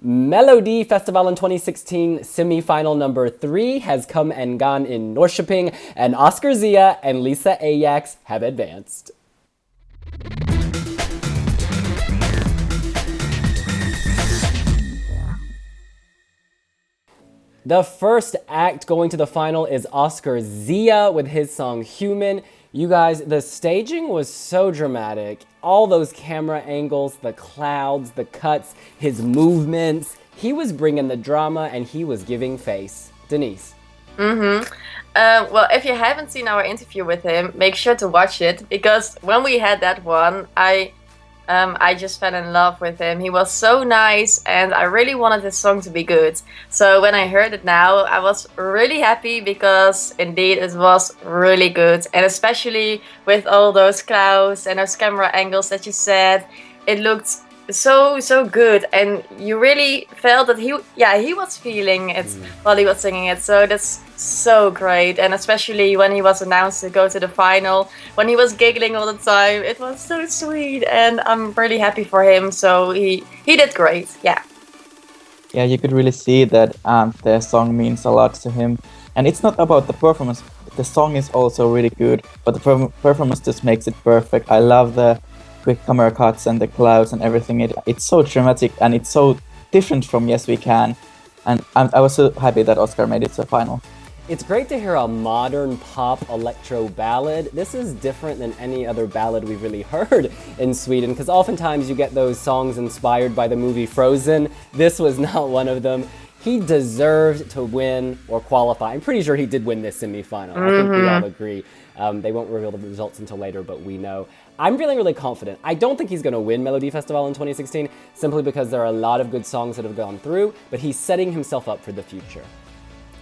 Melodifestivalen 2016 semi-final number 3 has come and gone in Norrköping, and Oscar Zia and Lisa Ajax have advanced. The first act going to the final is Oscar Zia with his song Human. You guys, the staging was so dramatic. All those camera angles, the clouds, the cuts, his movements. He was bringing the drama and he was giving face. Denise. Well, if you haven't seen our interview with him, make sure to watch it, because when we had that one, I just fell in love with him. He was so nice and I really wanted his song to be good. So when I heard it now, I was really happy because indeed it was really good. And especially with all those clouds and those camera angles that you said, it looked so good, and you really felt that he was feeling it while he was singing it. So that's so great. And especially when he was announced to go to the final, when he was giggling all the time, it was so sweet, and I'm really happy for him. So he did great. Yeah, you could really see that the song means a lot to him, and it's not about the performance. The song is also really good, but the performance just makes it perfect. I love the quick camera cuts and the clouds and everything. It's so dramatic and it's so different from Yes We Can, and I was so happy that Oscar made it to the final. It's great to hear a modern pop electro ballad. This is different than any other ballad we've really heard in Sweden, because oftentimes you get those songs inspired by the movie Frozen. This was not one of them. He deserved to win or qualify. I'm pretty sure he did win this semi-final. I think we all agree. They won't reveal the results until later, but we know. I'm feeling really confident. I don't think he's going to win Melodifestivalen in 2016, simply because there are a lot of good songs that have gone through, but he's setting himself up for the future.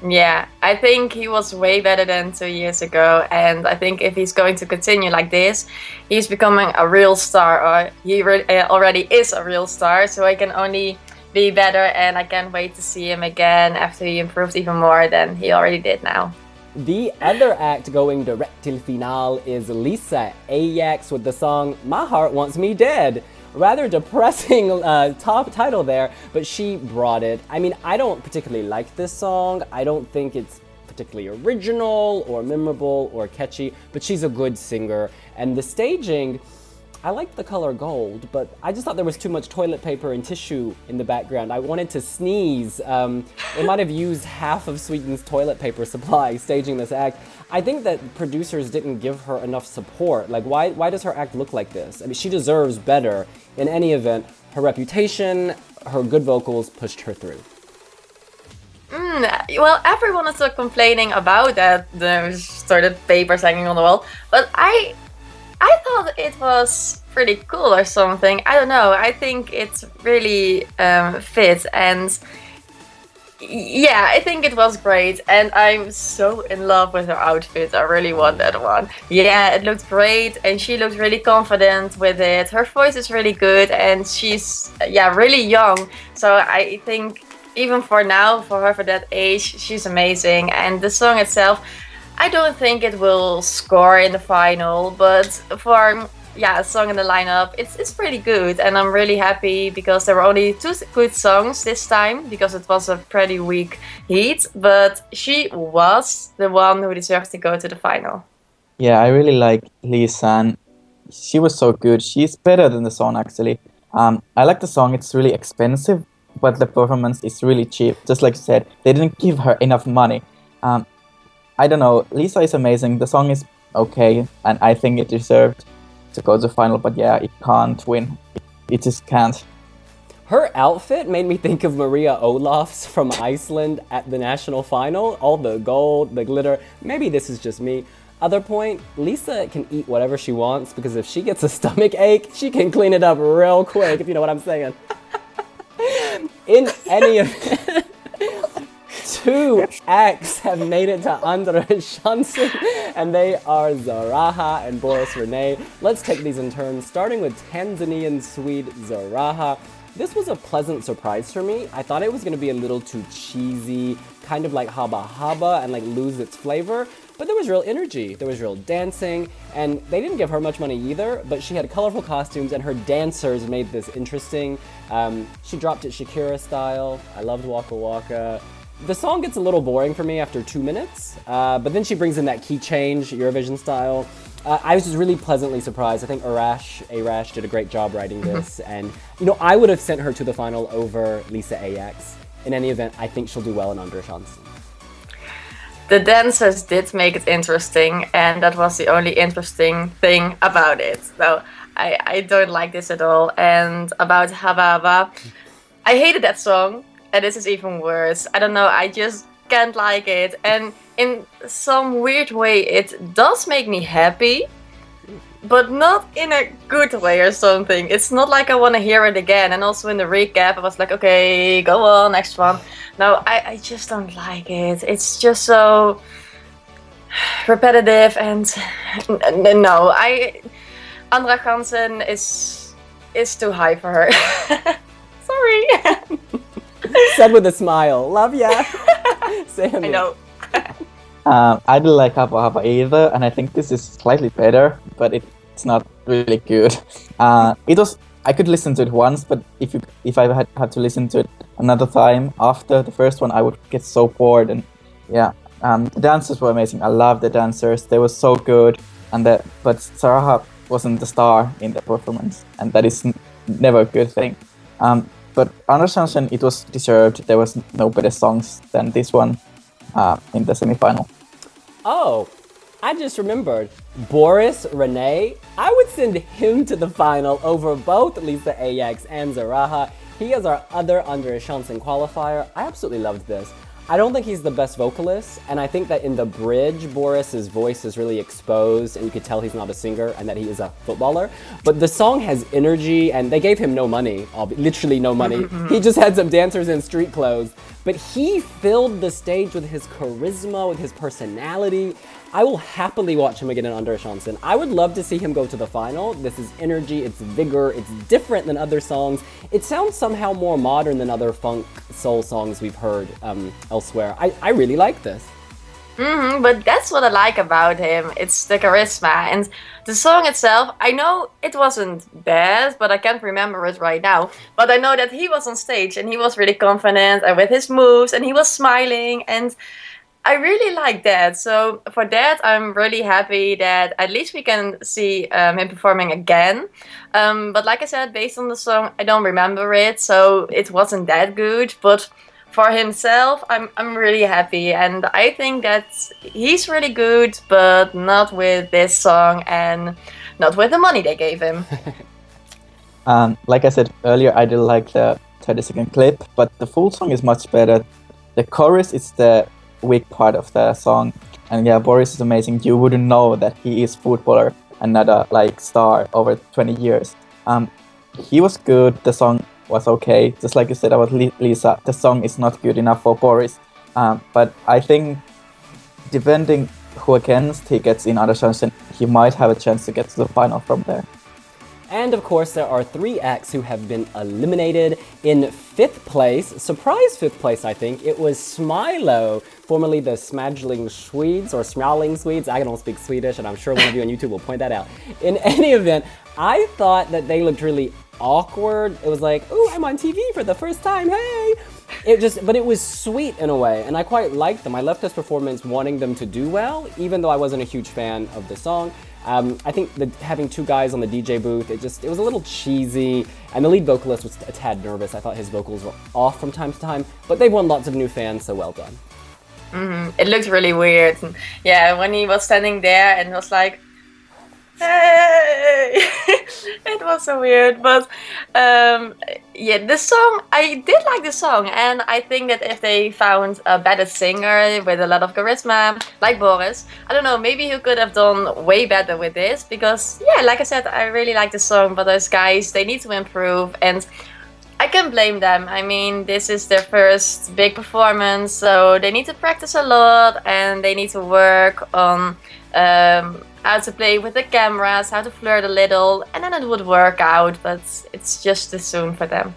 Yeah, I think he was way better than 2 years ago, and I think if he's going to continue like this, he's becoming a real star, or he already is a real star, so I can only be better, and I can't wait to see him again after he improved even more than he already did now. The other act going direct till final is Lisa Ajax with the song My Heart Wants Me Dead. Rather depressing top title there, but she brought it. I mean, I don't particularly like this song. I don't think it's particularly original or memorable or catchy, but she's a good singer. And the staging, I like the color gold, but I just thought there was too much toilet paper and tissue in the background. I wanted to sneeze. They might have used half of Sweden's toilet paper supply staging this act. I think that producers didn't give her enough support. Like, why does her act look like this? I mean, she deserves better. In any event, her reputation, her good vocals pushed her through. Well, everyone is still complaining about that, the toilet papers hanging on the wall, but I thought it was pretty cool or something. I don't know. I think it's really fit, and yeah, I think it was great. And I'm so in love with her outfit. I really want that one. Yeah, it looked great, and she looked really confident with it. Her voice is really good, and she's really young. So I think even for now, for her for that age, she's amazing. And the song itself, I don't think it will score in the final, but for a song in the lineup, it's pretty good, and I'm really happy because there were only 2 good songs this time, because it was a pretty weak heat, but she was the one who deserves to go to the final. Yeah, I really like Lisa, and she was so good. She's better than the song, actually. I like the song. It's really expensive, but the performance is really cheap. Just like you said, they didn't give her enough money. I don't know, Lisa is amazing, the song is okay, and I think it deserved to go to the final, but yeah, it can't win. It just can't. Her outfit made me think of Maria Olofs from Iceland at the national final. All the gold, the glitter. Maybe this is just me. Other point, Lisa can eat whatever she wants, because if she gets a stomach ache, she can clean it up real quick, if you know what I'm saying. In any event, 2 acts have made it to Andra Chansen, and they are SaRaha and Boris Réne. Let's take these in turn, starting with Tanzanian Swede SaRaha. this was a pleasant surprise for me. I thought it was going to be a little too cheesy, kind of like Haba Haba, and like lose its flavor. But there was real energy, there was real dancing, and they didn't give her much money either, but she had colorful costumes and her dancers made this interesting. She dropped it Shakira style. I loved Waka Waka. The song gets a little boring for me after 2 minutes, but then she brings in that key change, Eurovision style. I was just really pleasantly surprised. I think Arash did a great job writing this, and I would have sent her to the final over Lisa Ajax. In any event, I think she'll do well in Andra Chansen. The dancers did make it interesting, and that was the only interesting thing about it. So I don't like this at all. And about Haba Haba, I hated that song, and this is even worse. I don't know, I just can't like it. And in some weird way, it does make me happy, but not in a good way or something. It's not like I want to hear it again. And also in the recap, I was like, okay, go on, next one. No, I just don't like it. It's just so repetitive and no, Andra Chansen is too high for her. Sorry. Said with a smile. Love ya. Sammy. I know. I didn't like Haba Haba either, and I think this is slightly better, but it's not really good. I could listen to it once, but if I had to listen to it another time after the first one, I would get so bored. And yeah, the dancers were amazing. I love the dancers; they were so good. But SaRaha wasn't the star in the performance, and that is never a good thing. But Andra Chansen, it was deserved. There was no better songs than this one in the semi-final. Oh, I just remembered. Boris Réne, I would send him to the final over both Lisa Ajax and SaRaha. He is our other Andra Chansen qualifier. I absolutely loved this. I don't think he's the best vocalist, and I think that in the bridge, Boris's voice is really exposed, and you could tell he's not a singer and that he is a footballer. But the song has energy, and they gave him no money, literally no money. He just had some dancers in street clothes, but he filled the stage with his charisma, with his personality. I will happily watch him again in Andra Chansen. I would love to see him go to the final. This is energy, it's vigor, it's different than other songs. It sounds somehow more modern than other funk soul songs we've heard elsewhere. I really like this. But that's what I like about him. It's the charisma. And the song itself, I know it wasn't bad, but I can't remember it right now. But I know that he was on stage and he was really confident and with his moves and he was smiling, and I really like that. So for that, I'm really happy that at least we can see him performing again. But like I said, based on the song, I don't remember it, so it wasn't that good. But for himself, I'm really happy, and I think that he's really good, but not with this song and not with the money they gave him. Like I said earlier, I didn't like the 30-second clip, but the full song is much better. The chorus is the weak part of the song, and yeah, Boris is amazing. You wouldn't know that he is footballer and not a star over 20 years. He was good. The song was okay. Just like you said about Lisa, the song is not good enough for Boris. But I think depending who against he gets in Andra Chansen, he might have a chance to get to the final from there. And of course, there are 3 acts who have been eliminated. In 5th place, surprise 5th place, I think, it was Smilo, formerly the Smadling Swedes, or Smalling Swedes. I don't speak Swedish, and I'm sure one of you on YouTube will point that out. In any event, I thought that they looked really awkward. It was like, ooh, I'm on TV for the first time, hey! But it was sweet in a way, and I quite liked them. I left this performance wanting them to do well, even though I wasn't a huge fan of the song. I think that having 2 guys on the DJ booth, it was a little cheesy, and the lead vocalist was a tad nervous. I thought his vocals were off from time to time, but they've won lots of new fans, so well done. It looked really weird. And yeah, when he was standing there and was like, hey! It was so weird, but yeah, the song, I did like the song, and I think that if they found a better singer with a lot of charisma, like Boris, I don't know, maybe he could have done way better with this, because yeah, like I said, I really like the song, but those guys, they need to improve, and I can blame them. I mean, this is their first big performance, so they need to practice a lot, and they need to work on how to play with the cameras, how to flirt a little, and then it would work out, but it's just too soon for them.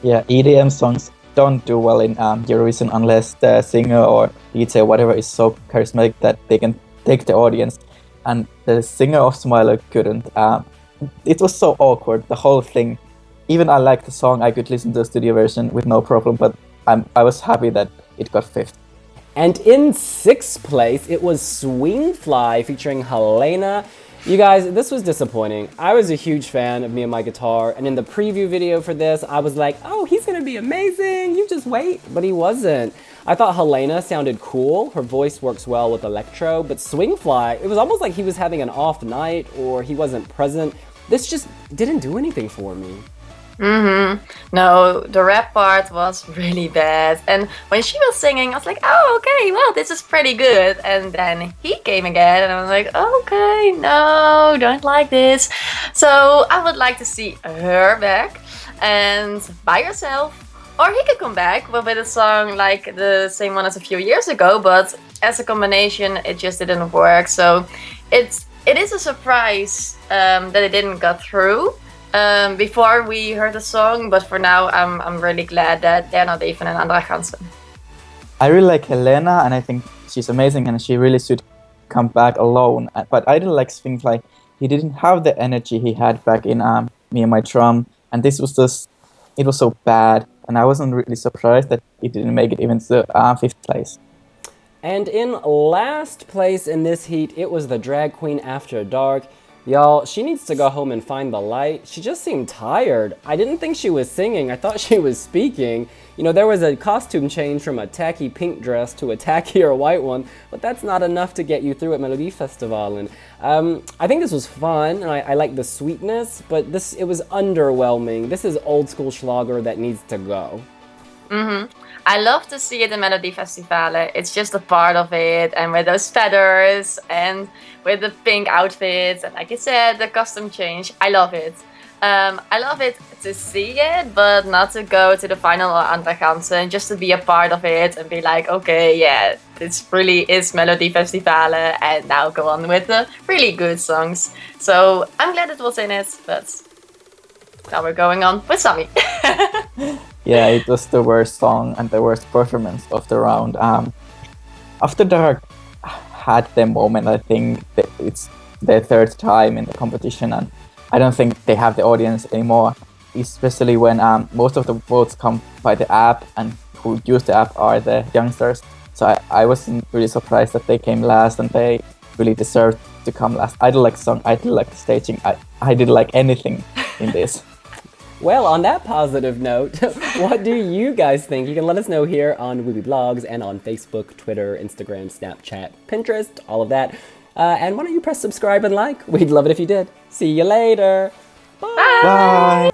Yeah, EDM songs don't do well in Eurovision unless the singer or DJ whatever is so charismatic that they can take the audience. And the singer of Smilo couldn't. It was so awkward, the whole thing. Even I liked the song, I could listen to the studio version with no problem, but I was happy that it got fifth. And in sixth place, it was Swingfly featuring Helena. You guys, this was disappointing. I was a huge fan of Me and My Guitar, and in the preview video for this, I was like, oh, he's gonna be amazing, you just wait, but he wasn't. I thought Helena sounded cool, her voice works well with electro, but Swingfly, it was almost like he was having an off night or he wasn't present. This just didn't do anything for me. No, the rap part was really bad. And when she was singing, I was like, oh, okay, well, this is pretty good. And then he came again, and I was like, okay, no, don't like this. So I would like to see her back and by herself. Or he could come back with a song like the same one as a few years ago, but as a combination, it just didn't work. So it is a surprise that it didn't go through. Before we heard the song, but for now I'm really glad that they're not even an Andra Chansen. I really like Helena, and I think she's amazing, and she really should come back alone. But I didn't like Swingfly. He didn't have the energy he had back in Me and My Drum, and this was just, it was so bad, and I wasn't really surprised that it didn't make it even to fifth place. And in last place in this heat, it was the drag queen After Dark. Y'all, she needs to go home and find the light. She just seemed tired. I didn't think she was singing. I thought she was speaking. You know, there was a costume change from a tacky pink dress to a tackier white one, but that's not enough to get you through at Melodifestivalen. I think this was fun, and I like the sweetness, but it was underwhelming. This is old school Schlager that needs to go. I love to see it in Melodifestivalen. It's just a part of it, and with those feathers and with the pink outfits, and like you said, the costume change. I love it. I love it to see it, but not to go to the final or Andra Chansen, just to be a part of it and be like, okay, yeah, this really is Melodifestivalen, and now go on with the really good songs. So I'm glad it was in it, but now we're going on with Sami. Yeah, it was the worst song and the worst performance of the round. After Dark had their moment, I think that it's their third time in the competition, and I don't think they have the audience anymore, especially when most of the votes come by the app, and who use the app are the youngsters. So I wasn't really surprised that they came last, and they really deserved to come last. I didn't like the song, I didn't like the staging, I didn't like anything in this. Well, on that positive note, what do you guys think? You can let us know here on wiwibloggs and on Facebook, Twitter, Instagram, Snapchat, Pinterest, all of that. And why don't you press subscribe and like? We'd love it if you did. See you later. Bye. Bye.